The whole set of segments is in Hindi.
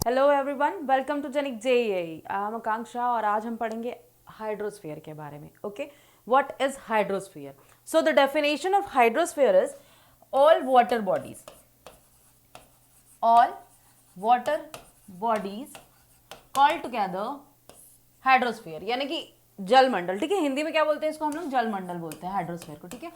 Hello everyone, welcome to Genic JEE. I am Akanksha और आज हम पढ़ेंगे हाइड्रोस्फीयर के बारे में। Okay, what is hydrosphere? So the definition of hydrosphere is all water bodies called together hydrosphere, यानी कि जलमंडल। ठीक है, हिंदी में क्या बोलते हैं इसको? हम लोग जलमंडल बोलते हैं हाइड्रोस्फीयर को। ठीक है,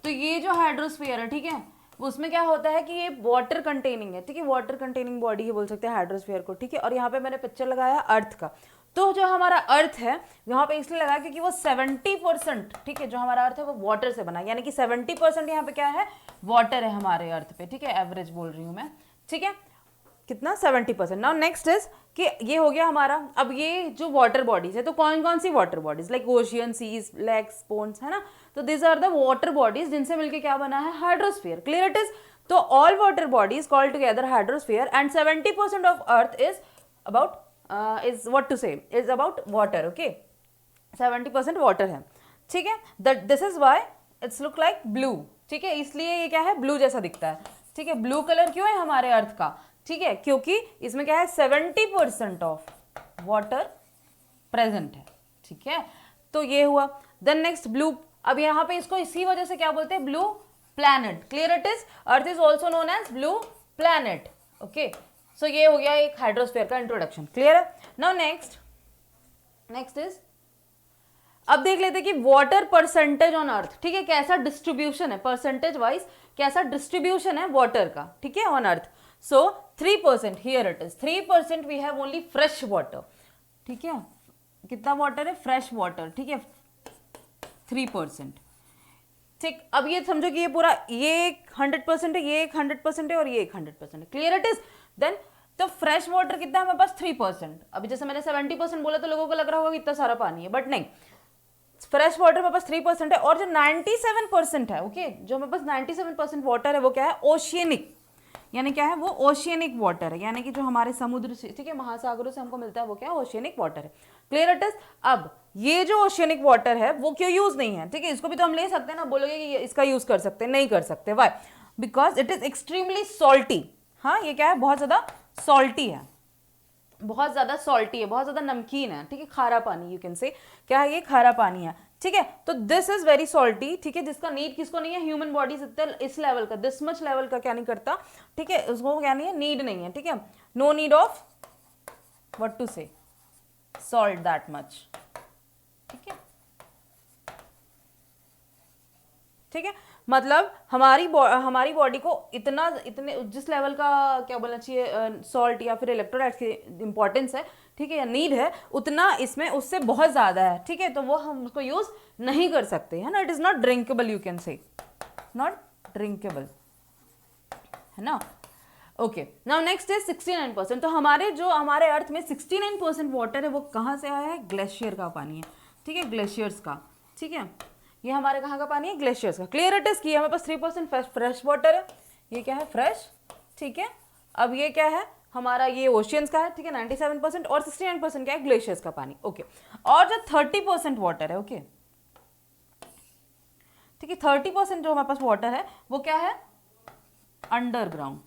तो ये जो हाइड्रोस्फीयर है, ठीक है, उसमें क्या होता है कि ये वाटर कंटेनिंग है। ठीक है, वाटर कंटेनिंग बॉडी ही बोल सकते हैं हाइड्रोस्फीयर को। ठीक है, और यहाँ पे मैंने पिक्चर लगाया अर्थ का। तो जो हमारा अर्थ है यहाँ पे इसलिए लगा क्योंकि वो 70%, ठीक है, जो हमारा अर्थ है वो वाटर से बना, यानी कि 70% यहाँ पे क्या है? वाटर है हमारे अर्थ पे। ठीक है, एवरेज बोल रही हूँ मैं। ठीक है, कितना? 70%। नाउ नेक्स्ट इज कि ये हो गया हमारा। अब ये जो वाटर बॉडीज है, तो कौन कौन सी water bodies? Like ocean, seas, lakes, ponds, है ना। तो this are the water bodies जिनसे मिलके क्या बना है? हाइड्रोस्फीयर। Clear it is? तो all water bodies called together hydrosphere and 70% of earth is about is what to say is about water. Okay, 70% water है। ठीक है, that this is why it's look like blue. ठीक है, इसलिए ये क्या है? ब्लू जैसा दिखता है। ठीक है, ब्लू कलर क्यों है हमारे अर्थ का? ठीक है, क्योंकि इसमें क्या है? 70% ऑफ वाटर प्रेजेंट है। ठीक है, तो ये हुआ। Then next blue. अब यहाँ पे इसको इसी वजह से क्या बोलते हैं? Blue planet. Clear it is? Earth is also known as blue planet. Okay, so ये हो गया एक हाइड्रोस्फीयर का इंट्रोडक्शन। क्लियर है? नाउ नेक्स्ट इज, अब देख लेते हैं कि वाटर परसेंटेज ऑन अर्थ। ठीक है, कैसा डिस्ट्रीब्यूशन है परसेंटेज वाइज, कैसा डिस्ट्रीब्यूशन है वाटर का। ठीक है, on earth. So 3%, here it is 3% we have only fresh water. ठीक है, कितना वाटर है? Fresh water. ठीक है, 3%। ठीक, अब ये समझो कि ये पूरा, ये 100% है, ये 100% है और ये 100% है। Clear it is? देन तो फ्रेश वाटर कितना है हमारे पास? 3%। अभी जैसे मैंने 70% बोला तो लोगों को लग रहा होगा कि इतना सारा पानी है, बट नहीं, फ्रेश वाटर हमारे पास 3% है। और जो 97% है, ओके, जो हमारे पास 97% वाटर है वो क्या है? ओशियनिक, यानी क्या है? वो ओशियनिक वाटर है, यानी कि जो हमारे समुद्र से, ठीक है, महासागरों से हमको मिलता है वो क्या है? ओशियनिक वाटर है। Clear it is? अब ये जो ओशियनिक वाटर है वो क्यों यूज नहीं है? ठीक है, इसको भी तो हम ले सकते हैं ना। बोलोगे कि इसका यूज कर सकते हैं, नहीं कर सकते। Why? Because it is extremely salty. हाँ, ये क्या है? बहुत ज्यादा सॉल्टी है, बहुत ज्यादा सॉल्टी है, बहुत ज्यादा नमकीन है। ठीक है, खारा पानी, यू कैन से क्या है? ये खारा पानी है। ठीक है, तो दिस इज वेरी सॉल्टी। ठीक है, जिसका नीड किसको नहीं है? ह्यूमन बॉडीज इस लेवल का, दिस मच लेवल का क्या नहीं करता? ठीक है, उसको क्या नहीं है? नीड नहीं है। ठीक है, no need of what to say salt that much. ठीक है, ठीक है, मतलब हमारी बॉडी को इतने जिस लेवल का क्या बोलना चाहिए, सॉल्ट या फिर इलेक्ट्रोलाइट्स की इंपॉर्टेंस है, ठीक है, या नीड है, उतना इसमें उससे बहुत ज्यादा है। ठीक है, तो वो हम उसको यूज नहीं कर सकते, है ना। It is not drinkable, you can से नॉट ड्रिंकेबल, है ना। Okay, now next is 69%। तो हमारे अर्थ में 69% वाटर है, वो कहाँ से आया है? ग्लेशियर का पानी है। ठीक है, ग्लेशियर्स का। ठीक है, ये हमारे कहाँ का पानी है? ग्लेशियर्स का। Clear it is? की हमारे पास 3% फ्रेश वाटर है, ये क्या है? फ्रेश। ठीक है, अब ये क्या है हमारा? ये ओशियंस का है। ठीक है, 97%, और 69% क्या है? ग्लेशियर्स का पानी। ओके, और जो 30% वाटर है, ओके, ठीक है, 30% जो हमारे पास वाटर है वो क्या है? अंडरग्राउंड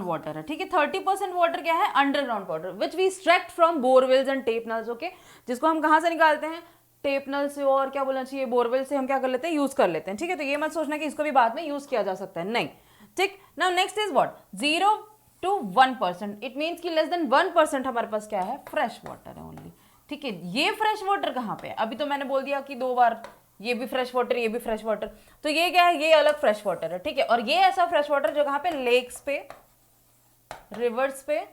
वाटर है। ठीक है, 30% वाटर क्या है? Underground water, which we extract from borewells and tap नल्स। ओके, जिसको हम कहाँ से निकालते हैं? टेप नल से, और क्या बोलना चाहिए, बोरवेल से हम क्या कर लेते हैं? यूज कर लेते हैं। ठीक है, तो ये मत सोचना कि इसको भी बाद में यूज किया जा सकता है, नहीं। ठीक, now next is what? 0 to 1%। It means कि लेस देन 1% हमारे पास क्या है? फ्रेश वाटर है ओनली। ठीक है, ये फ्रेश वाटर कहाँ पे है? अभी तो मैंने बोल दिया कि 2 बार, ये भी फ्रेश वाटर, ये भी फ्रेश वाटर। तो ये क्या है? ये अलग फ्रेश वाटर है। ठीक है, और ये ऐसा फ्रेश वाटर जो कहाँ पे? लेक्स पे, रिवर्स पे,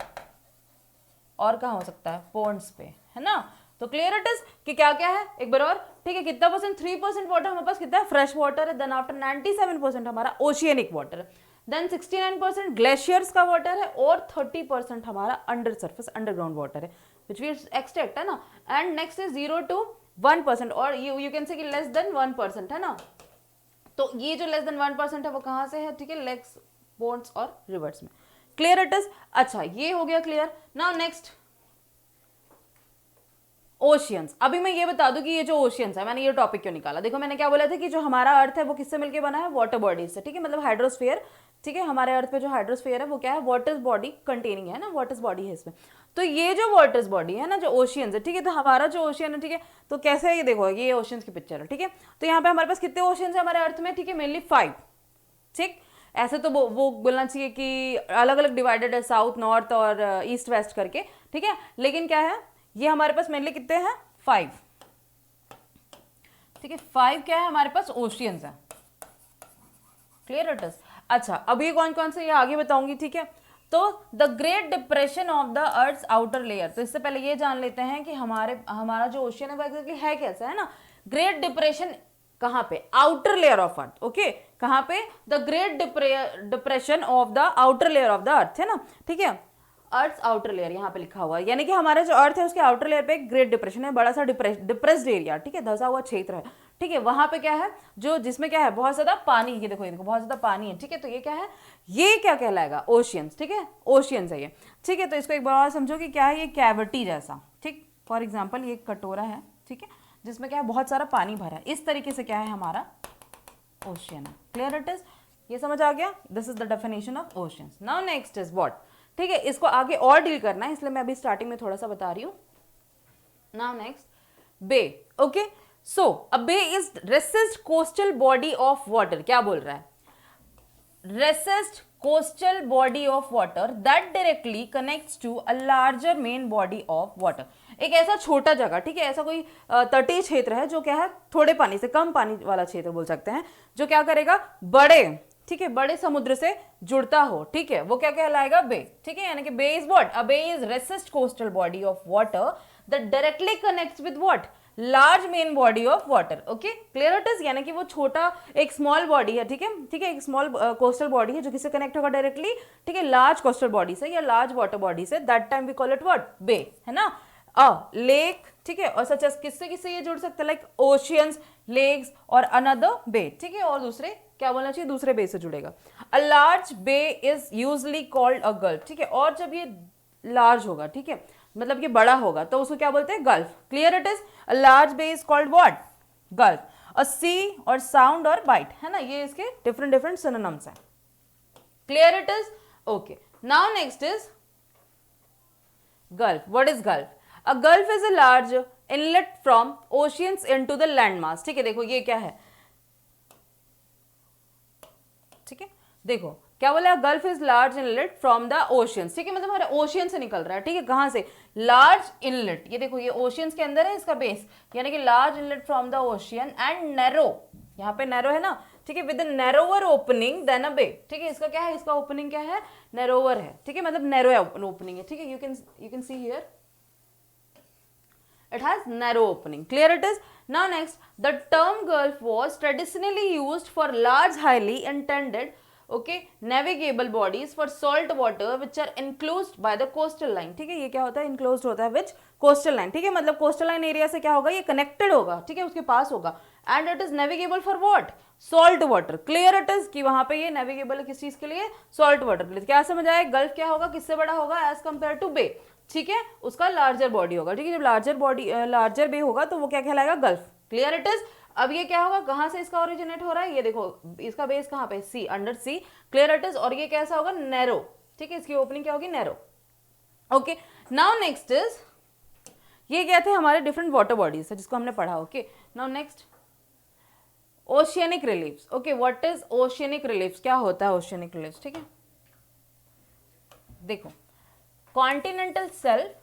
और कहाँ हो सकता है? पोन्ड्स पे, है ना। तो क्लियर इट इज कि क्या क्या है? एक बार और। ठीक है, कितना परसेंट? 3% वाटर हमारे पास कितना है? फ्रेश वाटर है। देन आफ्टर 97% हमारा ओशियनिक वाटर है। देन 69% ग्लेशियर्स का वाटर है, और 30% हमारा अंडर सरफेस, अंडरग्राउंड वाटर है, विच वी एक्सट्रैक्ट, है ना। एंड नेक्स्ट इज 0 to 1%, और यू कैन से कि लेस देन 1%, है ना। तो ये जो लेस देन 1% है वो कहाँ से है? ठीक है, लेक्स, बोन्स और रिवर्स में। Clear it is? अच्छा, ये हो गया क्लियर। Now next, oceans. अभी मैं ये बता दूं कि ये जो ओशियंस है, मैंने ये टॉपिक क्यों निकाला। देखो, मैंने क्या बोला था कि जो हमारा अर्थ है वो किससे मिलके बना है? वाटर बॉडीज से। ठीक है, मतलब हाइड्रोस्फीयर ठीक है, हमारे अर्थ पे जो हाइड्रोस्फीयर है वो क्या है, वाटर बॉडी कंटेनिंग है ना, वाटर बॉडी है इसमें। तो ये जो वाटर्स बॉडी है ना, जो ओशियंस है, ठीक है, तो हमारा जो ओशियन है, ठीक है, तो कैसे है ये देखो, ये ओशियंस की पिक्चर है, ठीक है। तो यहाँ पे हमारे पास कितने ओशियंस है हमारे अर्थ में, ठीक है, मेनली 5, ठीक। ऐसे तो वो बोलना चाहिए कि अलग अलग डिवाइडेड है, साउथ नॉर्थ और ईस्ट वेस्ट करके, ठीक है, लेकिन क्या है, ये हमारे पास मेनली कितने हैं, 5, ठीक है, 5 क्या है हमारे पास, ओशियंस है। Clear it is. अच्छा, अब ये कौन कौन से ये आगे बताऊंगी, ठीक है। तो the great depression of the earth outer layer, तो इससे पहले ये जान लेते हैं कि हमारा जो ओशियन है वो एग्जैक्टली है कैसा, है ना। ग्रेट डिप्रेशन कहाँ पे, outer layer of earth, okay, कहाँ पे, the great depression of the outer layer of the earth, है ना, ठीक है, अर्थ आउटर लेयर यहाँ पे लिखा हुआ है, यानी कि हमारा जो अर्थ है उसके आउटर लेयर पे एक ग्रेट डिप्रेशन है, बड़ा सा डिप्रेस्ड एरिया, ठीक है, धंसा हुआ क्षेत्र है, ठीक है, वहां पे क्या है, जो जिसमें क्या है, बहुत ज्यादा पानी, ये देखो बहुत ज्यादा पानी है, ठीक है, तो ये क्या है, ये क्या कहलाएगा, ओशियंस, ठीक है, ओशियंस है ये, ठीक है। तो इसको एक बार और समझो कि क्या है, ये कैविटी जैसा, ठीक, फॉर एग्जाम्पल ये कटोरा है, ठीक है, जिसमें क्या है, बहुत सारा पानी भरा है, इस तरीके से क्या है हमारा ओशियन है। क्लियर इट इज, ये समझ आ गया, this is the definition of oceans. Now next is what, ठीक है, इसको आगे और डील करना है, इसलिए मैं अभी स्टार्टिंग में थोड़ा सा बता रही हूं। Now next, bay, okay, so a bay is resist coastal body of water, क्या बोल रहा है, recessed coastal body of water that directly connects to a larger main body of water, एक ऐसा छोटा जगह, ठीक है, ऐसा कोई तटीय क्षेत्र है जो क्या है, थोड़े पानी से कम पानी वाला क्षेत्र बोल सकते हैं, जो क्या करेगा, बड़े, ठीक है, बड़े समुद्र से जुड़ता हो, ठीक है, वो क्या कहलाएगा, बे, ठीक है, यानी कि bay is what, a bay is resist coastal body of water that directly connects with what, large main body of water, okay, clear it is, यानी कि वो छोटा एक स्मॉल बॉडी है, ठीक है, ठीक है, एक स्मॉल कोस्टल बॉडी है जो किससे कनेक्ट होगा डायरेक्टली, ठीक है, लार्ज कोस्टल बॉडी से या लार्ज वाटर बॉडी से, that time we call it what, bay, है ना, लेक, ठीक है, और सच एज किससे किससे ये जुड़ सकता है, लाइक ओशियंस, लेक्स और अनदर बे, ठीक है, और दूसरे क्या बोलना चाहिए, दूसरे बे से जुड़ेगा। A large bay is usually called a gulf, ठीक है, और जब ये लार्ज होगा, ठीक है, मतलब ये बड़ा होगा, तो उसको क्या बोलते हैं, gulf. Clear it is, a large bay is called what, gulf. A sea और साउंड और बाइट, है ना, ये इसके डिफरेंट डिफरेंट सिनोनिम्स हैं। Clear it is, okay. Now next is gulf. What is gulf, a gulf is a large inlet from oceans into the land mass, ठीक है, देखो ये क्या है, ठीक है, देखो क्या बोला, gulf is large inlet from the oceans, ठीक है, मतलब हमारे ओशियन से निकल रहा है, ठीक है, कहां से, लार्ज इनलेट, ये देखो ये ओशियंस के अंदर है इसका बेस, यानी कि large inlet from the ocean and narrow, यहाँ पे नैरो है ना, ठीक है, विद नैरोवर ओपनिंग देन अ बे, ठीक है, इसका क्या है, इसका ओपनिंग क्या है, नैरोवर है, ठीक है, मतलब नैरो ओपनिंग है, ठीक है, you can see here it has narrow opening. Clear it is. Now next, the term gulf was traditionally used for large highly intended, okay, navigable bodies for salt water which are enclosed by the coastal line, ठीक है, ये क्या होता है, enclosed होता है which coastal line, ठीक है, मतलब coastal line area से क्या होगा, ये connected होगा, ठीक है, उसके पास होगा, and it is navigable for what, salt water. Clear it is कि वहां पे ये navigable है किस चीज के लिए, salt water के लिए। क्या समझ आया, गल्फ क्या होगा, किससे बड़ा होगा as compared to bay, ठीक है, उसका लार्जर बॉडी होगा, ठीक है, जब लार्जर बे होगा तो वो क्या कहलाएगा, गल्फ। Clear it is. अब ये क्या होगा, कहां से इसका ओरिजिनेट हो रहा है, ये देखो इसका बेस कहां पे, sea, under sea. Clear it is. और ये कैसा होगा, नैरो, ठीक है, इसकी ओपनिंग क्या होगी, narrow, okay. Now next is, ये क्या थे हमारे डिफरेंट वाटर बॉडीज है जिसको हमने पढ़ा, okay. Now next, oceanic reliefs, okay, what is oceanic reliefs, क्या होता है ओशियनिक रिलीफ्स, ठीक है, देखो कॉन्टिनेंटल शेल्फ,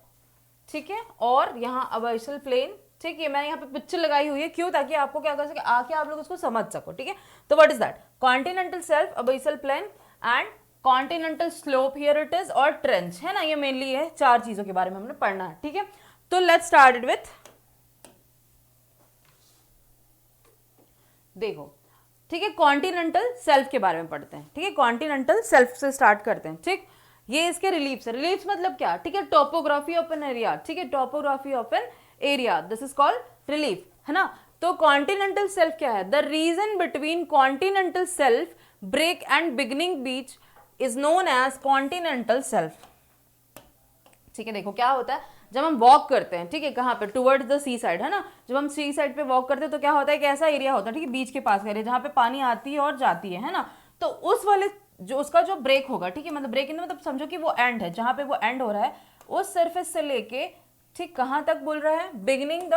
ठीक है, और यहाँ अबैसल प्लेन, ठीक है, मैंने यहाँ पे पिक्चर लगाई हुई है, क्यों, ताकि आपको क्या कर सके, आके आप लोग उसको समझ सको, ठीक है। तो what is that, continental shelf, abyssal plain and continental slope, here it is, और ट्रेंच, है ना, ये मेनली है 4 चीजों के बारे में हमने पढ़ना है, ठीक है। तो लेट्स स्टार्ट विथ, देखो, ठीक है, कॉन्टिनेंटल शेल्फ के बारे में पढ़ते हैं, ठीक है, कॉन्टिनेंटल शेल्फ से स्टार्ट करते हैं, ठीक। ये इसके रिलीफ्स है, रिलीफ्स मतलब क्या, ठीक है, टोपोग्राफी ऑफ एन एरिया, ठीक है, topography of an area, this is called relief, है ना। तो कॉन्टिनेंटल शेल्फ क्या है, the region between continental shelf break and beginning beach is known as continental shelf, ठीक है। देखो क्या होता है, जब हम वॉक करते हैं, ठीक है, कहाँ पे, टुवर्ड्स द सी साइड, है ना, जब हम सी साइड पे वॉक करते हैं तो क्या होता है, एक ऐसा एरिया होता है, ठीक है, बीच के पास एरिया जहाँ पे पानी आती है और जाती है ना, तो उस वाले जो उसका जो ब्रेक होगा, ठीक है, मतलब ब्रेक इन मतलब समझो कि वो एंड है, जहां पे वो एंड हो रहा है उस सरफेस से लेके ठीक कहाँ तक बोल रहा है, बिगनिंग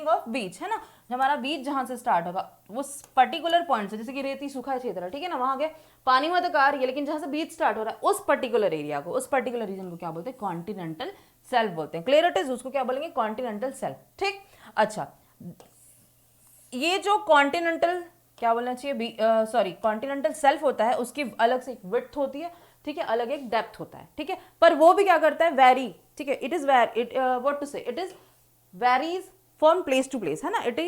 ऑफ बीच, है ना, हमारा बीच जहां से स्टार्ट होगा वो पर्टिकुलर पॉइंट से, जैसे कि रेती सूखा क्षेत्र, ठीक है ना, वहां गए पानी में तो कार है, लेकिन जहां से बीच स्टार्ट हो रहा है उस पर्टिकुलर एरिया को, उस पर्टिकुलर रीजन को क्या बोलते हैं, कॉन्टिनेंटल सेल्फ बोलते हैं। क्लियर इट इज, उसको क्या बोलेंगे, कॉन्टिनेंटल सेल्फ। ठीक, अच्छा, ये जो कॉन्टिनेंटल क्या बोलना चाहिए, सॉरी कॉन्टिनेंटल सेल्फ होता है, उसकी अलग से एक विड्थ होती है, ठीक है, अलग एक डेप्थ होता है, ठीक है, पर वो भी क्या करता है, वैरी, ठीक है, it is what to say, it is varies from place to place, है ना, it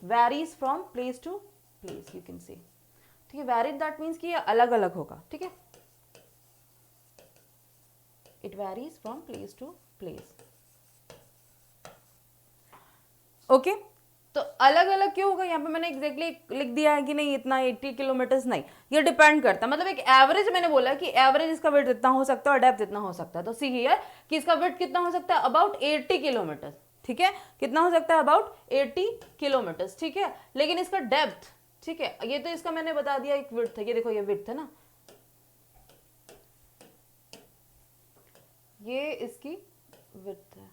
varies from place to place, you can say, ठीक है, वैरीड दैट मीन्स कि ये अलग अलग होगा, ठीक है, it varies from place to place. Okay, तो अलग अलग क्यों होगा, यहाँ पे मैंने एग्जैक्टली लिख दिया है कि नहीं इतना 80 किलोमीटर, नहीं, ये डिपेंड करता है, मतलब एक एवरेज मैंने बोला कि एवरेज इसका वेट इतना हो सकता है और डेप्थ इतना हो सकता है, तो सी हियर कि इसका वेट कितना हो सकता है, अबाउट 80 किलोमीटर, ठीक है, कितना हो सकता है, अबाउट 80 किलोमीटर, ठीक है, लेकिन इसका डेप्थ, ठीक है, ये तो इसका मैंने बता दिया एक विड्थ है, ये देखो ये विड्थ है ना, ये इसकी विड्थ है,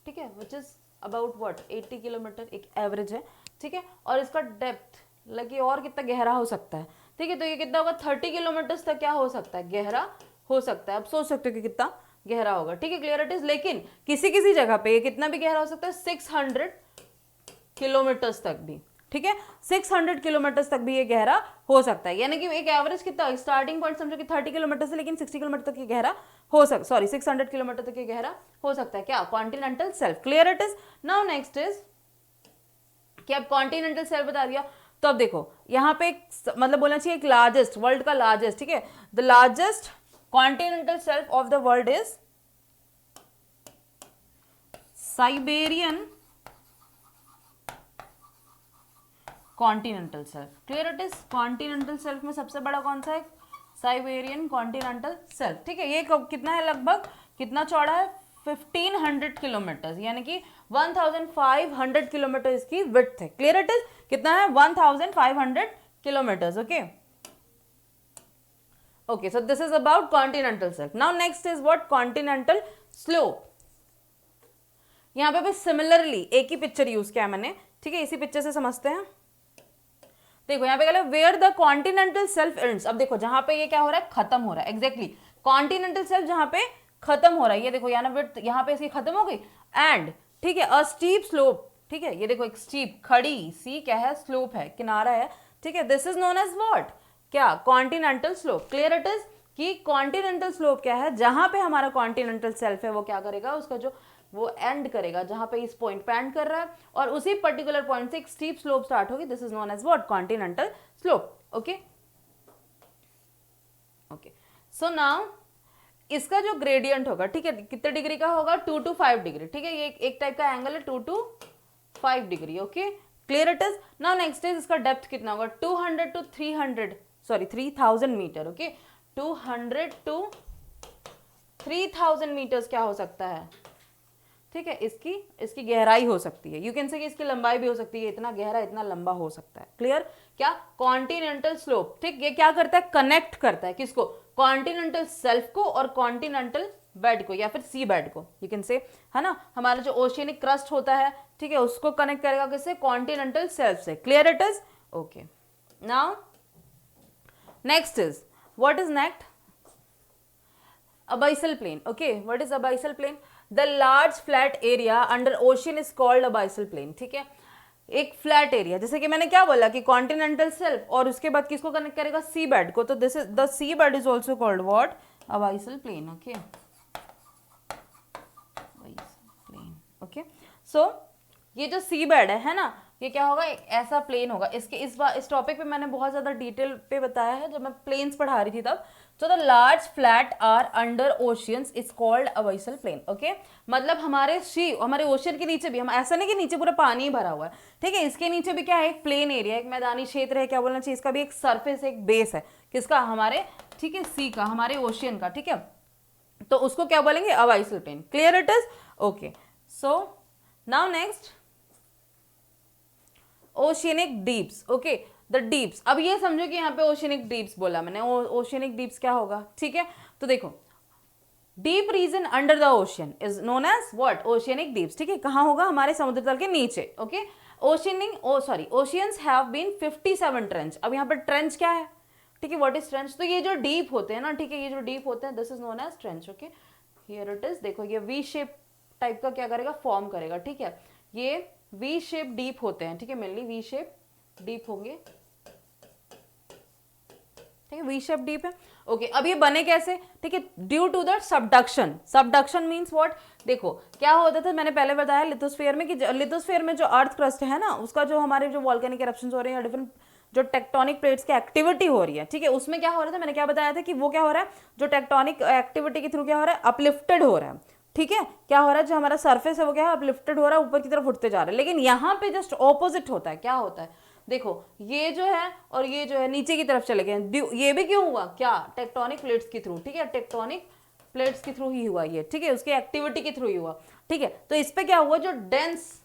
ठीक है, which is about what 80 kilometre, एक एवरेज है, ठीक है, और इसका डेप्थ लगे और कितना गहरा हो सकता है, ठीक है, तो ये कितना होगा 30 किलोमीटर तक क्या हो सकता है, गहरा हो सकता है। अब सोच सकते हो कि कितना गहरा होगा, ठीक है, क्लियर इट इज, लेकिन किसी किसी जगह पे ये कितना भी गहरा हो सकता है 600 किलोमीटर तक भी, ठीक है, 600 किलोमीटर तक भी ये गहरा हो सकता है, यानी कि एक एवरेज कितना स्टार्टिंग पॉइंट समझो कि 30 किलोमीटर से लेकिन 60 किलोमीटर तक ये गहरा हो सकता, सॉरी 600 किलोमीटर तक ये गहरा हो सकता है, क्या, continental self. Clear it is. Now next is कि अब कॉन्टिनेंटल सेल्फ बता दिया, तो अब देखो यहाँ पे एक मतलब बोलना चाहिए एक लार्जेस्ट, वर्ल्ड का लार्जेस्ट, ठीक है, the largest continental self of the world is Siberian continental self. Clear it is, continental self में सबसे बड़ा कौन सा है, साइबेरियन कॉन्टिनेंटल सेल्फ, ठीक है, ये कितना है, लगभग कितना चौड़ा है, 1500 किलोमीटर, यानी कि 1500 किलोमीटर इसकी विड्थ है। क्लियर इट इज, कितना है, 1500 kilometre. Okay okay, so this is about continental self. Now next is what, continental slope. यहाँ पे भी सिमिलरली एक ही पिक्चर यूज किया मैंने, ठीक है, इसी पिक्चर से समझते हैं। देखो यहाँ पे कह लो where the continental shelf ends, अब देखो जहां पे ये क्या हो रहा है, खत्म हो रहा है, एग्जैक्टली कॉन्टिनेंटल सेल्फ जहां पे खत्म हो रहा है, ये देखो यहाँ पे इसकी खत्म हो गई, एंड ठीक है अ स्टीप स्लोप, ठीक है, ये देखो एक स्टीप खड़ी सी क्या है, स्लोप है, किनारा है, ठीक है, this is known as what, क्या, continental slope. Clear it is कि कॉन्टिनेंटल स्लोप क्या है, जहां पे हमारा कॉन्टिनेंटल सेल्फ है वो क्या करेगा, उसका जो वो एंड करेगा जहां पे इस पॉइंट पे एंड कर रहा है, और उसी पर्टिकुलर पॉइंट से एक स्टीप स्लोप स्टार्ट होगी, this is known as what, continental slope. Okay okay, so now इसका जो ग्रेडियंट होगा, ठीक है, कितने डिग्री का होगा, 2 to 5 डिग्री, ठीक है, ये एक टाइप का एंगल है, 2 to 5 degree. Okay, clear it is. Now next is इसका डेप्थ कितना होगा, 200 to 300, sorry 3000 metre. Okay, 200 to 3000 metres क्या हो सकता है, ठीक है, इसकी गहराई हो सकती है, यू कैन से कि इसकी लंबाई भी हो सकती है, इतना गहरा इतना लंबा हो सकता है। क्लियर, क्या, कॉन्टिनेंटल स्लोप, ठीक, ये क्या करता है, कनेक्ट करता है किसको, कॉन्टिनेंटल सेल्फ को और कॉन्टिनेंटल बेड को या फिर सी बेड को, यू कैन से, है ना, हमारा जो ओशियनिक क्रस्ट होता है, ठीक है, उसको कनेक्ट करेगा किससे, कॉन्टिनेंटल सेल्फ से। Clear it is. Okay, now next is what is next, abyssal plane. Okay, what is abyssal plane? The large flat area under ocean is called abyssal plane. ठीक है, एक फ्लैट एरिया, जैसे कि मैंने क्या बोला कि कॉन्टिनेंटल सेल्फ और उसके बाद किसको कनेक्ट करेगा, सी बेड को, तो this is the sea bed is also called what, abyssal plane. Okay, abyssal plane. Okay, so ये जो सी बेड है ना, ये क्या होगा, एक ऐसा प्लेन होगा, इसके इस टॉपिक पे मैंने बहुत ज्यादा डिटेल पे बताया है जब मैं प्लेन्स पढ़ा रही थी तब। तो the large flat are under oceans is called abyssal plain. Okay, मतलब हमारे ओशियन के नीचे भी, हम ऐसा नहीं कि नीचे पूरा पानी ही भरा हुआ है, ठीक है, इसके नीचे भी क्या है, एक प्लेन एरिया, एक मैदानी क्षेत्र है, क्या बोलना चाहिए, इसका भी एक सरफेस, एक बेस है, किसका, हमारे, ठीक है, सी का, हमारे ओशियन का, ठीक है, तो उसको क्या बोलेंगे, abyssal plain. Clear it is. Okay, so now next oceanic deeps. Okay, the deeps, अब ये समझो कि यहाँ पे ओशियनिक डीप्स बोला मैंने, ओशियनिक डीप्स क्या होगा, ठीक है। तो देखो deep region under the ocean is known as what, oceanic deeps, ठीक है। कहाँ होगा, हमारे समुद्र तल के नीचे, okay. Oceans have been 57 trench. अब यहाँ पर ट्रेंच क्या है, ठीक है, व्हाट इज ट्रेंच, तो ये जो डीप होते हैं ना, ठीक है, ये जो डीप होते हैं this is known as trench, okay. Here it is, देखो ये वी शेप टाइप का क्या करेगा, फॉर्म करेगा, ठीक है। ये वी शेप डीप होते हैं, ठीक है, मेनली वी शेप डीप होंगे, ठीक है, वी शेप डीप है, ओके। अब ये बने कैसे, ठीक है, due to the subduction. Subduction means what, देखो क्या होता था, मैंने पहले बताया लिथोस्फीयर में कि लिथोस्फीयर में जो अर्थ क्रस्ट है ना, उसका जो हमारे जो वॉल्केनिक इरप्शंस हो रहे हैं, डिफरेंट जो टेक्टोनिक प्लेट्स की एक्टिविटी हो रही है, ठीक है, उसमें क्या हो रहा था, मैंने क्या बताया था कि वो क्या हो रहा है, जो टेक्टोनिक एक्टिविटी के थ्रू क्या हो रहा है, अपलिफ्टेड हो रहा है, ठीक है। क्या हो रहा है, जो हमारा सरफेस है वो क्या है, अपलिफ्टेड हो रहा है, ऊपर की तरफ उठते जा रहा है। लेकिन यहाँ पे जस्ट ऑपोजिट होता है, क्या होता है, देखो ये जो है और ये जो है नीचे की तरफ चले गए। ये भी क्यों हुआ, क्या, टेक्टोनिक प्लेट्स के थ्रू, ठीक है, टेक्टोनिक प्लेट्स के थ्रू ही हुआ ये, ठीक है, उसकी एक्टिविटी के थ्रू ही हुआ, ठीक है। तो इस पे क्या हुआ, जो डेंस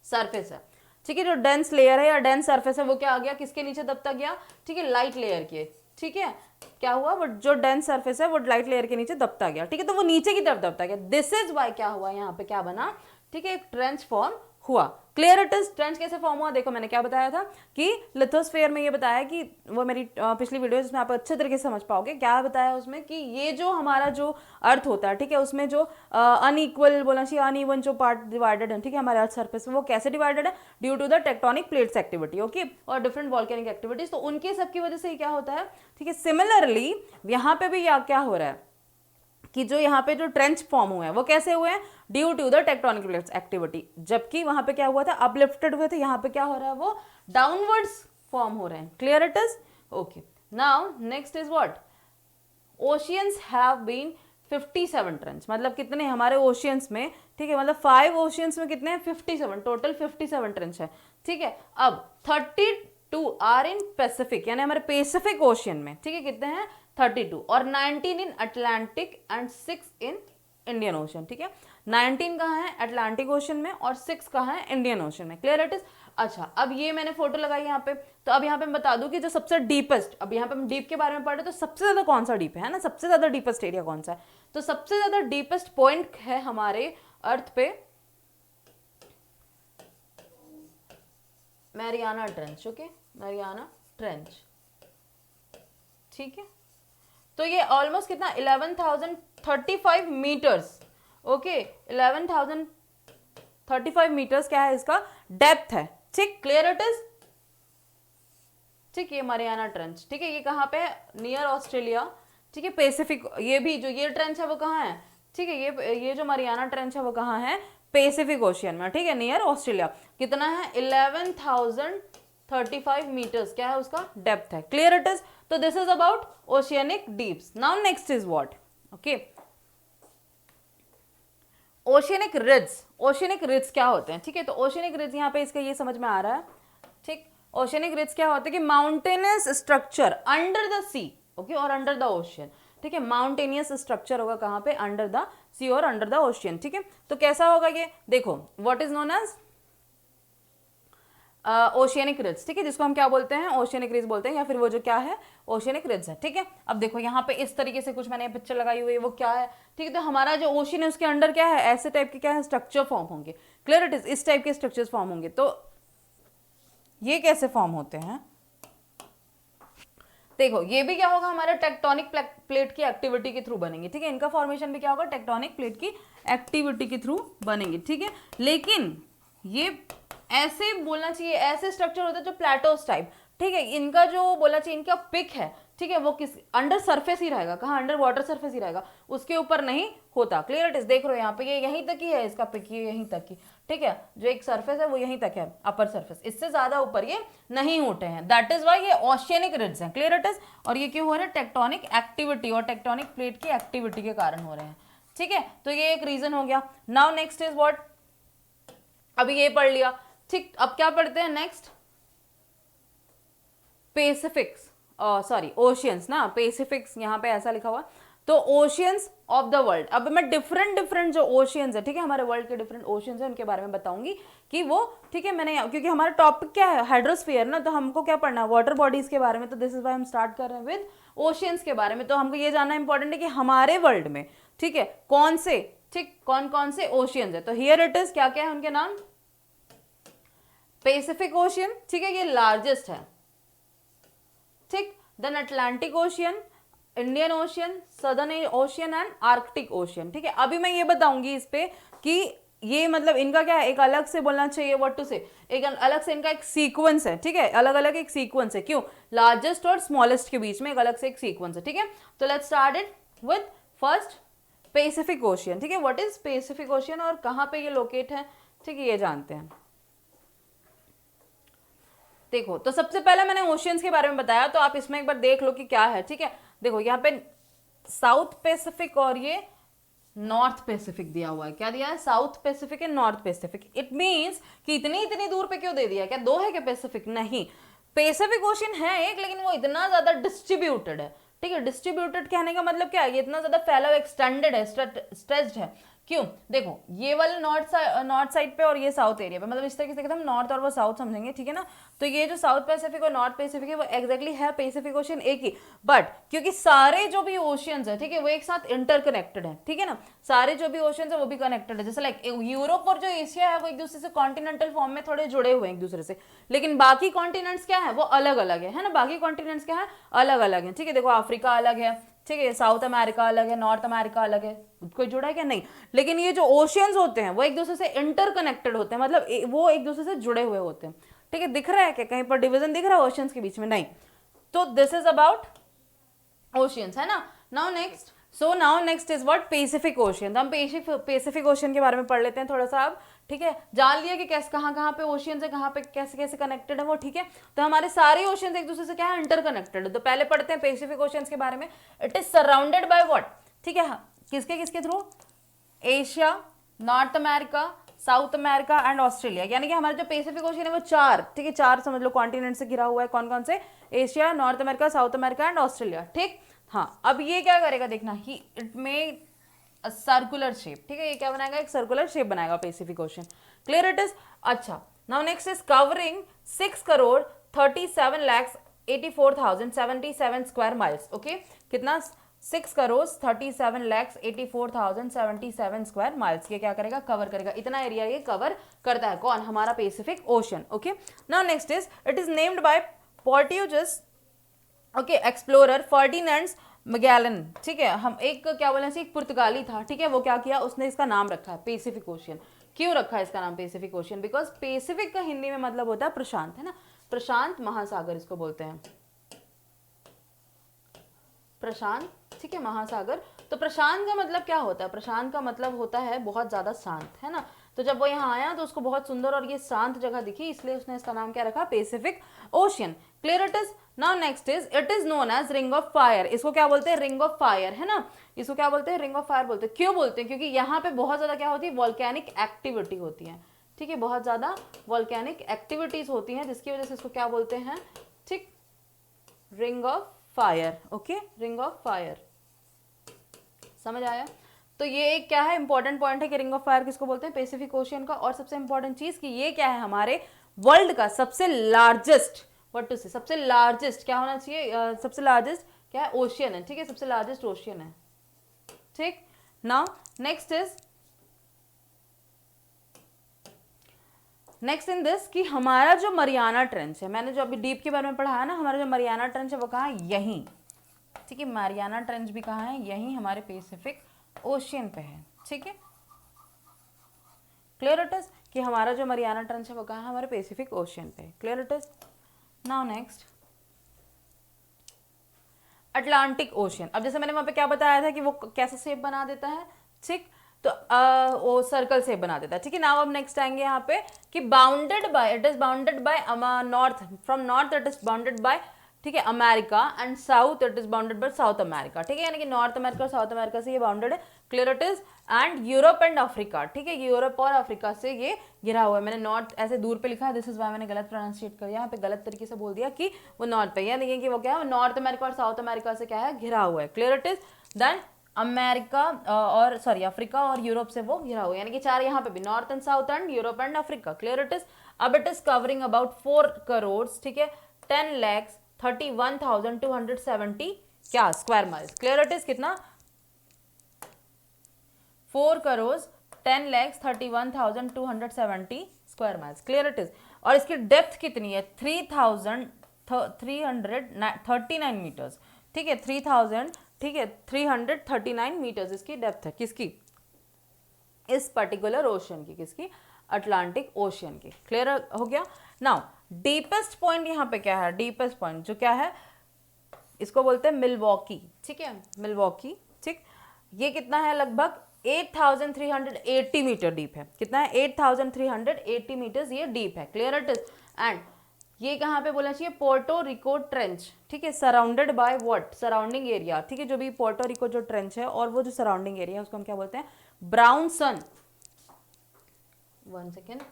सरफेस है, ठीक है, जो डेंस लेयर है या डेंस सरफेस है, वो क्या आ गया, किसके नीचे दबता गया, ठीक है, लाइट लेयर के, ठीक है। क्या हुआ, वो जो डेंस सरफेस है वो लाइट लेयर के नीचे दबता गया, ठीक है, तो वो नीचे की तरफ दबता गया। दिस इज वाई क्या हुआ, यहाँ पे क्या बना, ठीक है, एक ट्रेंच फॉर्म हुआ। क्लियर इट इज, ट्रेंच कैसे फॉर्म हुआ, देखो मैंने क्या बताया था कि लिथोस्फीयर में ये बताया कि वो मेरी पिछली वीडियो जिसमें आप अच्छे तरीके से समझ पाओगे, क्या बताया उसमें कि ये जो हमारा जो अर्थ होता है, ठीक है, उसमें जो अनइक्वल बोलना चाहिए, अनइवन जो पार्ट डिवाइडेड है, ठीक है, हमारे अर्थ सरफेस में, वो कैसे डिवाइडेड है, due to the tectonic plates activity, okay, और डिफरेंट वॉल्केनिक एक्टिविटीज, तो उनके सबकी वजह से क्या होता है, ठीक है। सिमिलरली यहाँ पे भी क्या हो रहा है कि जो यहाँ पे जो ट्रेंच फॉर्म हुए हैं वो कैसे हुए हैं, due to the tectonic plates activity, जबकि वहां पे क्या हुआ था, अपलिफ्टेड हुए थे, यहाँ पे क्या हो रहा है, वो डाउनवर्ड्स फॉर्म हो रहे हैं। Clear it is, okay. Now next is what, oceans have been 57 trench, मतलब कितने हमारे ओशियंस में, ठीक है, मतलब 5 ओशियंस में कितने हैं, 57, टोटल 57 ट्रेंच है, ठीक है। अब 32 आर इन पैसिफिक, यानी हमारे पैसिफिक ओशियन में, ठीक है, कितने हैं 32, और 19 in Atlantic and 6 in Indian Ocean, ठीक है। 19 कहाँ है अटलांटिक ओशन में और 6 कहाँ है इंडियन ओशन में। Clear it is. अच्छा, अब ये मैंने फोटो लगाई यहाँ पे, तो अब यहाँ पे मैं बता दूं कि जो सबसे डीपेस्ट, अब यहाँ पे हम डीप के बारे में पढ़ रहे, तो सबसे ज्यादा कौन सा डीप है ना, सबसे ज्यादा डीपेस्ट एरिया कौन सा है, तो सबसे ज्यादा डीपेस्ट पॉइंट है हमारे अर्थ पे Mariana trench, okay, Mariana trench, ठीक है। तो ये ऑलमोस्ट कितना 11,035 मीटर्स, ओके, 11,035 मीटर्स क्या है इसका डेप्थ है, ठीक। क्लियर इट इज, ठीक। ये मैरियाना ट्रेंच, ठीक है, ये कहाँ पे है, नियर ऑस्ट्रेलिया, ठीक है, पैसिफिक। ये भी जो ये ट्रेंच है वो कहाँ है, ठीक है, ये जो मैरियाना ट्रेंच है वो कहाँ है, पैसिफिक ओशियन में, ठीक है, नियर ऑस्ट्रेलिया। कितना है 11,035 मीटर्स क्या है उसका डेप्थ है। Clear it is. तो this is about oceanic deeps. Now next is what, okay, oceanic ridges. Oceanic ridges क्या होते हैं, ठीक है, तो ओशियनिक रिड्स यहाँ पे इसका ये समझ में आ रहा है, ठीक। ओशियनिक रिड्स क्या होते हैं कि mountainous structure under the sea, okay, और अंडर द ओशियन, ठीक है, माउंटेनियस स्ट्रक्चर होगा कहाँ पे, अंडर द सी और अंडर द ओशियन, ठीक है। तो कैसा होगा ये, देखो what is known as oceanic ridges, ठीक है, जिसको हम क्या बोलते हैं, ओशियनिक रिड्स बोलते हैं, या फिर वो जो क्या है ओशियनिक रिड्स है, ठीक है। अब देखो यहाँ पे इस तरीके से कुछ मैंने पिक्चर लगाई हुई है, वो क्या है, ठीक है, तो हमारा जो ओशियन है उसके अंडर क्या है, ऐसे टाइप के क्या है स्ट्रक्चर फॉर्म होंगे। क्लियर इट इज, इस टाइप के स्ट्रक्चर्स फॉर्म होंगे। तो ये कैसे फॉर्म होते हैं, देखो ये भी क्या होगा, हमारे टेक्टोनिक प्लेट की एक्टिविटी के थ्रू बनेंगे, ठीक है, इनका फॉर्मेशन भी क्या होगा, टेक्टोनिक प्लेट की एक्टिविटी के थ्रू बनेंगे, ठीक है। लेकिन ये ऐसे बोलना चाहिए, ऐसे स्ट्रक्चर होता है जो प्लेटोस टाइप, ठीक है, इनका जो बोलना चाहिए इनका पिक है, ठीक है, वो किस अंडर सरफेस ही रहेगा, कहाँ अंडर वाटर सरफेस ही रहेगा, उसके ऊपर नहीं होता। क्लियर इट इज, देख रहे हो यहाँ पे ये यहीं तक ही है इसका पिक, ये यहीं तक ही, ठीक है, जो एक सरफेस है वो यहीं तक है अपर सरफेस, इससे ज्यादा ऊपर ये नहीं उठे हैं, दैट इज वाई ये ओशियनिक रिड्स हैं। Clear it is. और ये क्यों हो रहा है, टेक्टोनिक एक्टिविटी और टेक्टोनिक प्लेट की एक्टिविटी के कारण हो रहे हैं, ठीक है, तो ये एक रीजन हो गया। नाउ नेक्स्ट इज व्हाट, अभी ये पढ़ लिया, ठीक। अब क्या पढ़ते हैं नेक्स्ट, पैसिफिक्स, सॉरी ओशियंस ना, पैसिफिक्स यहाँ पे ऐसा लिखा हुआ, तो ओशियंस ऑफ द वर्ल्ड, अब मैं डिफरेंट जो ओशियंस है, ठीक है, हमारे वर्ल्ड के डिफरेंट ओशियंस है उनके बारे में बताऊंगी कि वो, ठीक है, मैंने, क्योंकि हमारा टॉपिक क्या है, हाइड्रोस्फीयर ना, तो हमको क्या पढ़ना है, वाटर बॉडीज के बारे में, तो दिस इज व्हाई हम स्टार्ट कर रहे हैं विद ओशियंस के बारे में। तो हमको ये जानना इंपॉर्टेंट है कि हमारे वर्ल्ड में, ठीक है, कौन से, ठीक, कौन कौन से ओशियंस है। तो हियर इट इज, क्या क्या है उनके नाम, पैसिफिक ओशियन, ठीक है, ये लार्जेस्ट है, ठीक, then Atlantic Ocean, Indian Ocean, Southern Ocean and Arctic Ocean, ठीक है। अभी मैं ये बताऊंगी इस पे कि ये मतलब इनका क्या है, एक अलग से बोलना चाहिए, व्हाट टू से, एक अलग से इनका एक सीक्वेंस है, ठीक है, अलग अलग एक सीक्वेंस है, क्यों, लार्जेस्ट और स्मॉलेस्ट के बीच में एक अलग से एक सीक्वेंस है, ठीक है। तो let's start it with first Pacific Ocean, ठीक है। व्हाट इज पैसिफिक ओशियन और कहाँ पे ये लोकेट है, ठीक है, ये जानते हैं। देखो, तो सबसे पहले मैंने ओशियंस के बारे में बताया, तो आप इसमें एक बार देख लो कि क्या है, ठीक है। देखो यहाँ पे साउथ पैसिफिक और ये नॉर्थ पैसिफिक दिया हुआ है, क्या दिया है, south Pacific and north Pacific. It means कि इतनी इतनी दूर पे क्यों दे दिया, क्या दो है क्या पैसिफिक, नहीं, पैसिफिक ओशियन है एक, लेकिन वो इतना ज्यादा डिस्ट्रीब्यूटेड है, ठीक है। डिस्ट्रीब्यूटेड कहने का मतलब क्या है, ये इतना ज्यादा फैला हुआ, एक्सटेंडेड है, स्ट्रेच्ड है, क्यों, देखो ये वाले नॉर्थ साइड पे और ये साउथ एरिया पे, मतलब इस तरीके से हम नॉर्थ और वो साउथ समझेंगे, ठीक है ना। तो ये जो साउथ पैसिफिक और नॉर्थ पैसिफिक है वो एक्जैक्टली है पैसिफिक ओशियन एक ही, बट क्योंकि सारे जो भी ओशियंस है, ठीक है, वो एक साथ इंटरकनेक्टेड है, ठीक है ना, सारे जो भी ओशियंस है वो भी कनेक्टेड है। जैसे लाइक यूरोप और जो एशिया है वो एक दूसरे से कॉन्टिनेंटल फॉर्म में थोड़े जुड़े हुए हैं एक दूसरे से, लेकिन बाकी कॉन्टिनेंट्स क्या है, वो अलग अलग है ना, बाकी कॉन्टिनेंट्स क्या है, अलग अलग है, ठीक है। देखो अफ्रीका अलग है, ठीक है, साउथ अमेरिका अलग है, नॉर्थ अमेरिका अलग है, कोई जुड़ा है क्या, नहीं। लेकिन ये जो ओशियंस होते हैं वो एक दूसरे से इंटरकनेक्टेड होते हैं, मतलब वो एक दूसरे से जुड़े हुए होते हैं, ठीक है। दिख रहा है क्या कहीं पर डिवीजन दिख रहा है ओशियंस के बीच में, नहीं। तो दिस इज अबाउट ओशियंस, है ना। Now next is what, Pacific ocean. तो हम पैसिफिक ओशियन के बारे में पढ़ लेते हैं थोड़ा सा अब, ठीक है। जान लिया कि कैसे कहाँ पे ओशियंस है, कहाँ पे कैसे कैसे कनेक्टेड है वो, ठीक है। तो हमारे सारे ओशियंस एक दूसरे से क्या है, इंटरकनेक्टेड है। तो पहले पढ़ते हैं पैसिफिक ओशियंस के बारे में। It is surrounded by what, ठीक है, किसके किसके through, Asia, North America, South America and Australia, यानी कि हमारा जो पैसिफिक ओशियन है वो चार, ठीक है, चार समझ लो कॉन्टिनेंट से घिरा हुआ है। कौन कौन से, Asia, North America, South America and Australia, ठीक। हाँ, अब ये क्या करेगा देखना, ही इट में सर्कुलर शेप, ठीक है, ये क्या बनाएगा, एक सर्कुलर शेप बनाएगा Pacific Ocean, clear it is. अच्छा, now next is covering 6,37,84,077 square miles, okay, कितना, 6,37,84,077 स्क्वायर माइल्स, ये क्या करेगा, कवर करेगा, इतना एरिया ये कवर करता है, कौन, हमारा Pacific ocean, okay. Now next is, it is named by Portuguese, okay, explorer Ferdinand Magellan, ठीक है। हम एक क्या बोले, एक पुर्तगाली था, ठीक है, वो क्या किया, उसने इसका नाम रखा है पैसिफिक ओशियन। क्यों रखा है इसका नाम पैसिफिक ओशियन, बिकॉज पैसिफिक का हिंदी में मतलब होता है प्रशांत, है ना, प्रशांत महासागर इसको बोलते हैं, प्रशांत, ठीक है, महासागर। तो प्रशांत का मतलब क्या होता है, प्रशांत का मतलब होता है बहुत ज्यादा शांत, है ना। तो जब वो यहाँ आया तो उसको बहुत सुंदर और ये शांत जगह दिखी, इसलिए उसने इसका नाम क्या रखा, Pacific Ocean, clear it is. Now next is, it is known as Ring of Fire, इसको क्या बोलते हैं, रिंग ऑफ फायर, है ना, इसको क्या बोलते हैं, रिंग ऑफ फायर बोलते हैं। क्यों बोलते हैं, क्योंकि यहाँ पे बहुत ज्यादा क्या होती है, वॉल्केनिक एक्टिविटी होती है, ठीक है, बहुत ज्यादा वॉल्केनिक एक्टिविटीज होती हैं, जिसकी वजह से इसको क्या बोलते हैं, ठीक, ring of fire, okay, ring of fire, समझ आया। तो ये एक क्या है, इंपॉर्टेंट पॉइंट है कि रिंग ऑफ फायर किसको बोलते हैं, पैसिफिक ओशियन का। और सबसे इंपॉर्टेंट चीज कि ये क्या है, हमारे वर्ल्ड का सबसे लार्जेस्ट, व्हाट टू से, सबसे लार्जेस्ट क्या होना चाहिए, सबसे लार्जेस्ट क्या है, ओशियन है, ठीक है, सबसे लार्जेस्ट ओशियन है, ठीक। Now next is, next in this कि हमारा जो मरियाना ट्रेंच है, मैंने जो अभी डीप के बारे में पढ़ा है ना, हमारा जो मरियाना ट्रेंच है वो कहाँ है, यहीं, ठीक है, मरियाना ट्रेंच भी कहाँ है, यहीं हमारे पैसिफिक ओशियन पे है, ठीक है, क्लियर इट इज कि हमारा जो मरियाना ट्रेंच है वो कहाँ है, हमारे पैसिफिक ओशियन पे, clear it is. Now next, Atlantic ocean. अब जैसे मैंने वहां पे क्या बताया था कि वो कैसा शेप बना देता है, ठीक, तो वो सर्कल शेप बना देता है, ठीक है। नाउ अब नेक्स्ट आएंगे यहाँ पे कि bounded by, it is bounded by north, from north it is bounded by, ठीक है, America and south it is bounded by south America, ठीक है, यानी कि नॉर्थ अमेरिका और साउथ अमेरिका से ये बाउंडेड है, clear it is. And Europe and Africa, ठीक है, यूरोप और अफ्रीका से ये घिरा हुआ है। मैंने नॉर्थ ऐसे दूर पे लिखा है, दिस इज वाई मैंने गलत प्रोनाउंसिएट कर दिया, यहाँ पे गलत तरीके से बोल दिया कि वो नॉर्थ पे, यानी कि वो क्या है, नॉर्थ अमेरिका और साउथ अमेरिका से क्या है, घिरा हुआ है, clear it is. Then America और सॉरी अफ्रीका और यूरोप से वो घिरा हुआ है, यानी कि 4 यहाँ पे भी, North and South and Europe and Africa. Clear it is. अब it is covering about 4 crore, ठीक है, 10,31,270 क्या square miles. Clear it is. कितना? 4 crore 10,31,270 square miles. Clear it is. और इसकी डेप्थ कितनी है? 3,339 मीटर्स। ठीक है, 3,000, ठीक है, 339 मीटर्स इसकी डेप्थ है। किसकी? इस पर्टिकुलर ओशन की। किसकी? अटलांटिक ओशन की। क्लियर हो गया। नाउ डीपेस्ट पॉइंट यहाँ पे क्या है? डीपेस्ट पॉइंट जो क्या है, इसको बोलते हैं मिलवॉकी। ठीक है, मिलवॉकी। ठीक, ये कितना है? लगभग 8,380 मीटर डीप है। कितना है? 8,380 मीटर्स ये डीप है। Clear it is. एंड ये कहाँ पे बोलना चाहिए? Puerto Rico trench. ठीक है, surrounded by what? Surrounding area. ठीक है, जो भी पोर्टो रिको जो ट्रेंच है और वो जो सराउंडिंग एरिया है उसको हम क्या बोलते हैं? ब्राउन सन। 1 second.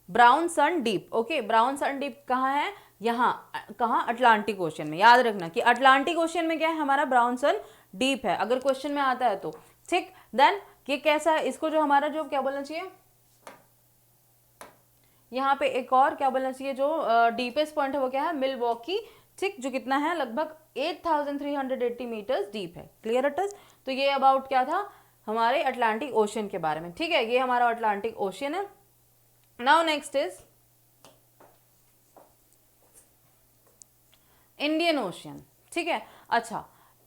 Brown sun deep. Okay, brown sun deep कहाँ है? यहाँ। कहाँ? अटलांटिक ओशन में। याद रखना कि अटलांटिक ओशन में क्या है हमारा? ब्राउन सन डीप है, अगर क्वेश्चन में आता है तो। ठीक, देन ये कैसा है? इसको जो हमारा जो क्या बोलना चाहिए यहाँ पे, एक और क्या बोलना चाहिए, जो डीपेस्ट पॉइंट है वो क्या है? मिलवॉकी। ठीक, जो कितना है? लगभग 8,380 मीटर्स डीप है। Clear it is. तो ये अबाउट क्या था? हमारे अटलांटिक ओशन के बारे में। ठीक है, ये हमारा अटलांटिक ओशन है। Now next is Indian Ocean. ठीक है, अच्छा,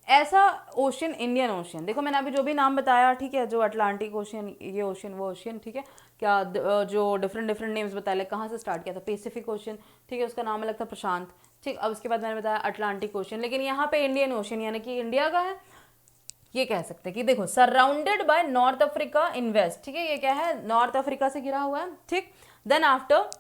ऐसा ओशन, इंडियन ओशन, देखो मैंने अभी जो भी नाम बताया, ठीक है, जो अटलांटिक ओशन, ये ओशन, वो ओशन, ठीक है, क्या जो डिफरेंट डिफरेंट नेम्स बताए, लाइक कहाँ से स्टार्ट किया था? पैसिफिक ओशन, ठीक है, उसका नाम अलग था प्रशांत। ठीक, अब उसके बाद मैंने बताया अटलांटिक ओशन, लेकिन यहाँ पे इंडियन ओशन यानी कि इंडिया का है। ये कह सकते हैं कि देखो, surrounded by North Africa in west. ठीक है, ये क्या है? नॉर्थ अफ्रीका से घिरा हुआ है। ठीक, then after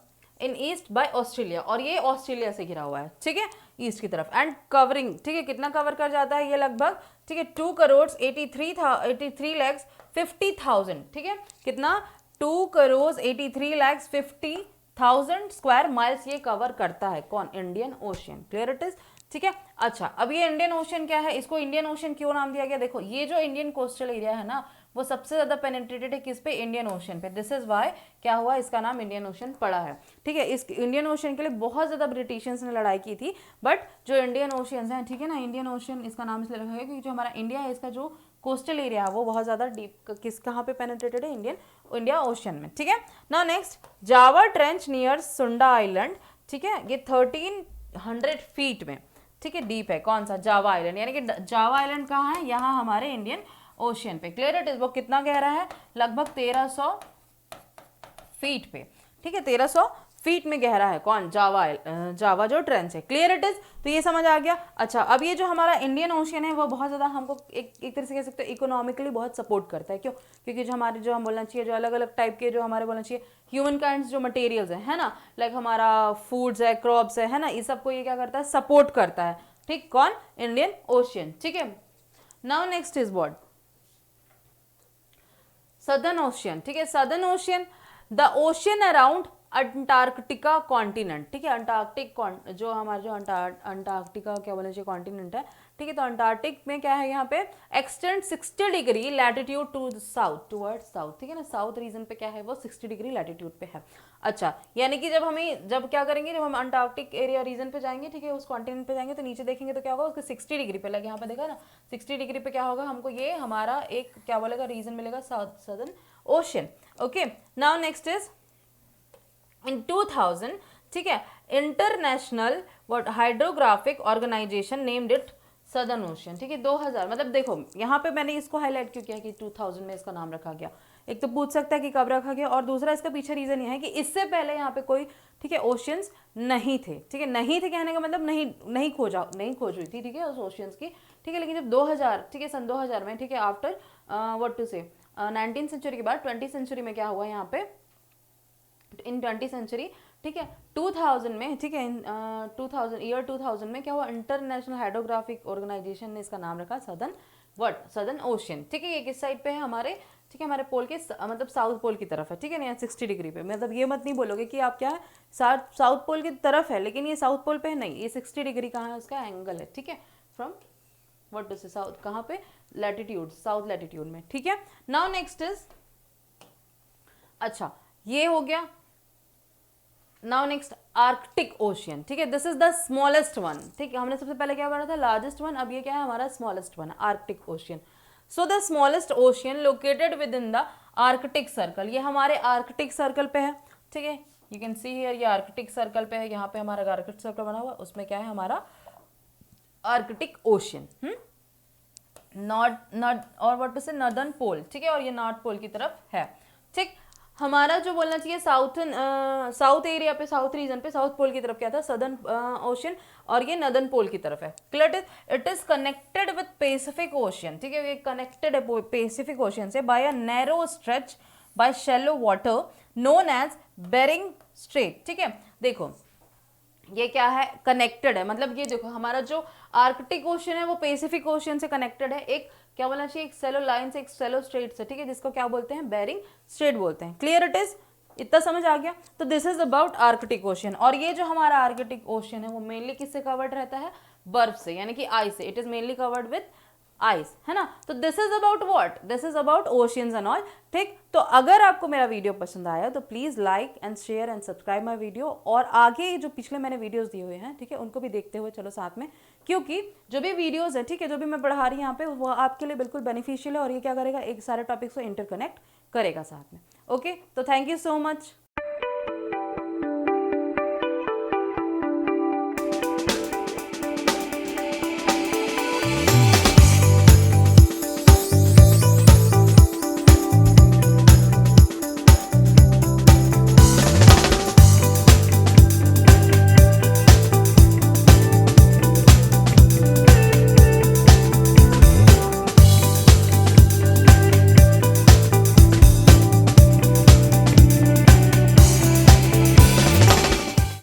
in east by Australia, और ये ऑस्ट्रेलिया से घिरा हुआ है। ठीक है, ईस्ट की तरफ। एंड कवरिंग, ठीक है, कितना कवर कर जाता है ये? लगभग, ठीक है, 2 करोड़ 83 लैक्स 50,000। ठीक है, कितना? 2 करोड़ 83 लैक्स 50,000 स्क्वायर माइल्स ये कवर करता है। कौन? Indian ocean. Clear it is. ठीक है, अच्छा, अब ये इंडियन ओशन क्या है? इसको इंडियन ओशन क्यों नाम दिया गया? देखो, ये जो इंडियन कोस्टल एरिया है ना, वो सबसे ज्यादा पेनिट्रेटेड है किस पे? इंडियन ओशन पे। दिस इज वाई क्या हुआ, इसका नाम इंडियन ओशन पड़ा है। ठीक है, इस इंडियन ओशन के लिए बहुत ज्यादा ब्रिटिशियंस ने लड़ाई की थी, बट जो इंडियन ओशियंस हैं, ठीक है ना, इंडियन ओशन इसका नाम इसलिए रखा गया क्योंकि जो हमारा इंडिया है, इसका जो कोस्टल एरिया है वो बहुत ज्यादा डीप, किस कहाँ पे पेनिट्रेटेड है? इंडिया ओशन में। ठीक है, now next, Java trench near सुंडा आइलैंड। ठीक है, ये 1300 फीट में, ठीक है, डीप है। कौन सा? जावा आइलैंड, यानी कि जावा आइलैंड कहाँ है? यहाँ हमारे इंडियन ओशन पे। Clear it is. वो कितना गहरा है? लगभग 1300 फीट पे। ठीक है, 1300 फीट में गहरा है। कौन? जावा जो ट्रेंच है। Clear it is. तो ये समझ आ गया। अच्छा, अब ये जो हमारा इंडियन ओशन है वो बहुत ज़्यादा हमको एक तरह से कह सकते हैं इकोनॉमिकली बहुत सपोर्ट करता है। क्यों? क्योंकि जो हमारे, जो हम बोलना चाहिए, जो अलग अलग टाइप के जो हमारे बोलना चाहिए ह्यूमन काइंड्स जो मटेरियल्स है ना, लाइक हमारा फूड्स है, क्रॉप्स है ना, इस सबको ये क्या करता है? सपोर्ट करता है। ठीक, कौन? Indian Ocean. ठीक है, now next is what? Southern ocean. ठीक है, southern ocean, the ocean around Antarctica continent. ठीक है, अंटार्कटिक जो हमारा जो अंटार्कटिका क्या बोलना चाहिए कॉन्टिनेंट है। ठीक है, तो अंटार्कटिक में क्या है? यहाँ पे extend 60 degree latitude to south, towards south. ठीक है ना, साउथ रीजन पे क्या है? वो 60 डिग्री लैटिट्यूड पे है। अच्छा, यानी कि जब क्या करेंगे, जब हम अंटार्कटिक एरिया रीजन पे जाएंगे, ठीक है, उस कॉन्टिनेंट पे जाएंगे, तो नीचे देखेंगे तो क्या होगा? उसके 60 डिग्री पे, लगे यहाँ पे देखा ना, 60 डिग्री पे क्या होगा? हमको ये हमारा एक क्या बोलेगा? रीजन मिलेगा, Southern Ocean. Okay, now next is in 2000, ठीक है, international what hydrographic organisation named it Southern Ocean. ठीक है, 2000, मतलब देखो यहाँ पे मैंने इसको हाईलाइट क्यों किया कि 2000 में इसका नाम रखा गया? एक तो पूछ सकता है कि कब रखा गया, और दूसरा इसका पीछे रीजन ये है कि इससे पहले यहाँ पे कोई, ठीक है, ओशियंस नहीं थे। ठीक है, नहीं थे कहने का मतलब नहीं खोज हुई थी, ठीक है, उस ओशियंस की। ठीक है, लेकिन जब 2000, ठीक है, सन 2000 में, ठीक है, आफ्टर व्हाट टू से 19th सेंचुरी के बाद 20th सेंचुरी में क्या हुआ यहाँ पे? इन 20th सेंचुरी, ठीक है, 2000 में, ठीक है, 2000 में क्या हुआ? इंटरनेशनल हाइड्रोग्राफिक ऑर्गेनाइजेशन ने इसका नाम रखा सदर्न ओशन। ठीक है, ये किस साइड पे है हमारे? ठीक है, हमारे पोल के मतलब साउथ पोल की तरफ है। ठीक है ना, 60 डिग्री पे, मतलब ये मत नहीं बोलोगे कि आप क्या है साउथ पोल की तरफ है, लेकिन ये साउथ पोल पे है नहीं, ये 60 डिग्री कहाँ है? उसका एंगल है। ठीक है, फ्रॉम व्हाट टू से साउथ, कहाँ पे, लैटिट्यूड, साउथ लैटिट्यूड में, ठीक है। नाउ नेक्स्ट इज, अच्छा ये हो गया। नाउ नेक्स्ट आर्कटिक ओशियन, ठीक है, this is the smallest one, ठीक है, हमने सबसे पहले क्या पढ़ा था, लार्जेस्ट वन, अब ये क्या है हमारा smallest one, Arctic ocean. So the smallest ocean located with in the Arctic circle, ये हमारे आर्कटिक सर्कल पे है, ठीक है, यू कैन सी हियर, ये आर्कटिक सर्कल पे है, यहाँ पे हमारा आर्कटिक सर्कल बना हुआ, उसमें क्या है हमारा आर्कटिक ओशियन, नॉर्थ और व्हाट टू से नॉर्दर्न पोल, ठीक है, और ये नॉर्थ पोल की तरफ है, ठीक। हमारा जो बोलना चाहिए साउथ एरिया पे, साउथ रीजन पे, साउथ पोल की तरफ क्या था, सदर्न ओशियन, और ये नॉर्दर्न पोल की तरफ है, clear. It is connected with Pacific Ocean, ठीक है, ये कनेक्टेड है पैसिफिक ओशियन से by a narrow stretch by shallow water known as Bering Strait, ठीक है। देखो ये क्या है, कनेक्टेड है, मतलब ये देखो हमारा जो आर्कटिक ओशन है वो पैसिफिक ओशन से कनेक्टेड है, एक क्या बोलना चाहिए, एक सेलो लाइन से, एक सेलो स्ट्रेट से, ठीक है, जिसको क्या बोलते हैं, बेरिंग स्ट्रेट बोलते हैं, क्लियर इट इज, इतना समझ आ गया। तो this is about Arctic ocean, और ये जो हमारा आर्कटिक ओशन है वो मेनली किससे कवर्ड रहता है, बर्फ से, यानी कि आइस से, it is mainly covered with ice, है ना। तो this is about what, this is about oceans and all, ठीक। तो अगर आपको मेरा वीडियो पसंद आया तो please like and share and subscribe my video, और आगे जो पिछले मैंने वीडियोस दिए हुए हैं, ठीक है, उनको भी देखते हुए चलो साथ में, क्योंकि जो भी वीडियोस है, ठीक है, जो भी मैं पढ़ा रही हूँ यहाँ पे, वो आपके लिए बिल्कुल बेनिफिशियल है, और ये क्या करेगा, एक सारे टॉपिक्स को इंटरकनेक्ट करेगा साथ में। ओके, तो थैंक यू सो मच।